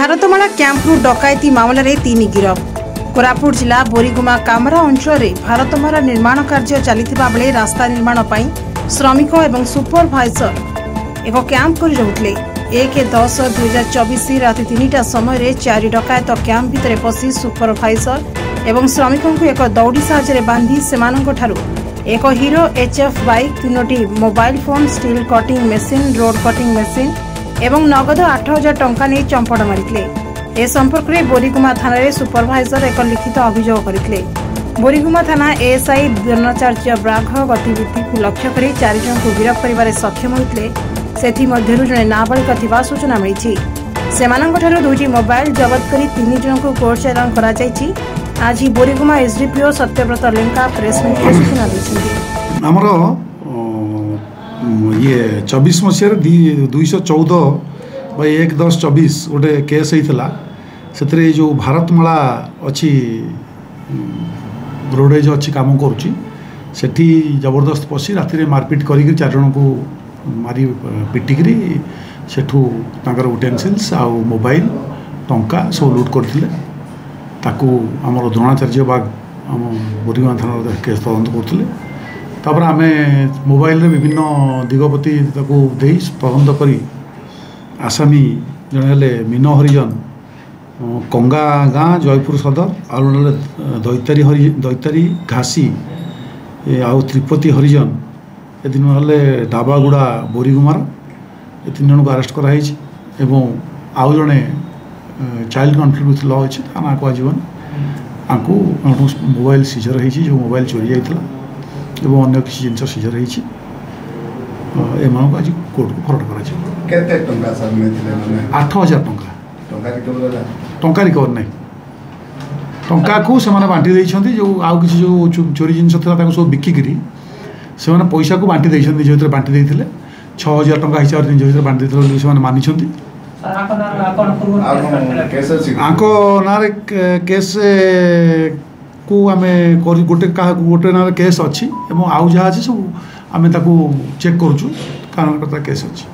भारतमाला कैंप्रु डकायती मामलें 3 गिरफ। कोरापुट जिला बोरीगुमा कामरा अंचल भारतमाला निर्माण कार्य चलता बेले रास्ता निर्माण पर श्रमिक और सुपरभाइजर एक कैंप कर रहुले। 1/10/2024 राति 3टा समय 4 डकायत कैंप भितर पशि सुपरभाइजर एवं श्रमिकों को एक दौड़ी साहाय्य बांधी सेमानंठारु एक हीरो HF बाइक 3टी mobile phone steel cutting machine road cutting machine एवं नगद 8,000 टंका नहीं चंपड़ मारिथिले। ए संपर्क में बोरीगुमा थाना रे सुपरभाइजर एक लिखित अभियोग करथिले। बोरीगुमा थाना ASI द्रोणाचार्य ब्राघ गतिविधि को लक्ष्य कर 4 जन को गिरफ्त कर सक्षम होते जड़े नाबालिका थिबा सूचना मिली। सेमानंठारु 2टी मोबाइल जबत कर 3 जन को कोर्ट चालान करा जायछि। आज Boriguma SDPO Satyabrata Lenka press meet सूचना दी। आमर ये 24 मसीह 214/1/10/24 गोटे केस होता से जो भारतमाला अच्छी रोडेज अच्छी काम करुँची सेठी जबरदस्त पशि राति मारपिट कर 4 जन को मारी पिटिकी सेठू यूटेनसिल्स आ मोबाइल टंका सब लुट करते ताकू आमर द्रोणाचार्य बाग आम बोरीगुमा थाना केस तदंत करते तापर आमे मोबाइल रे विभिन्न दिगपति ताकू देई तदंत करी आसामी जड़े मीन हरिजन कंगा गाँ जयपुर सदर आउ दैतारी घासी आउ त्रिपति हरिजन ए दिन हेल्ले डाबागुड़ा बोरीगुमार ए 3 जन को अरेस्ट कराई एवं आउ जड़े चाइल्ड कन्फ्लिक्ट विथ लॉ अच्छे ना कहुन आपको मोबाइल सीजर हो जो मोबाइल चोरी जाता एवं अन्य किसी जिन सीजर हो आज कोर्ट को फरवर्ड कर 8,000 टंका रिकवर ना टंका को से बांटी देइछन्ती जो आउ किसी जो चोरी जिन सब बिकिकी से पैसा को बांटी देइछन्ती जो बांटी देइथिले 6,000 टंका हिसाब से जो बांटी देइथिले से मानिछन्ती आंको नारे केस को आमे गोटे ना केस अच्छी आउ जहाँ अच्छी सब आमे ताकू चेक करूँ कारण केस अच्छी।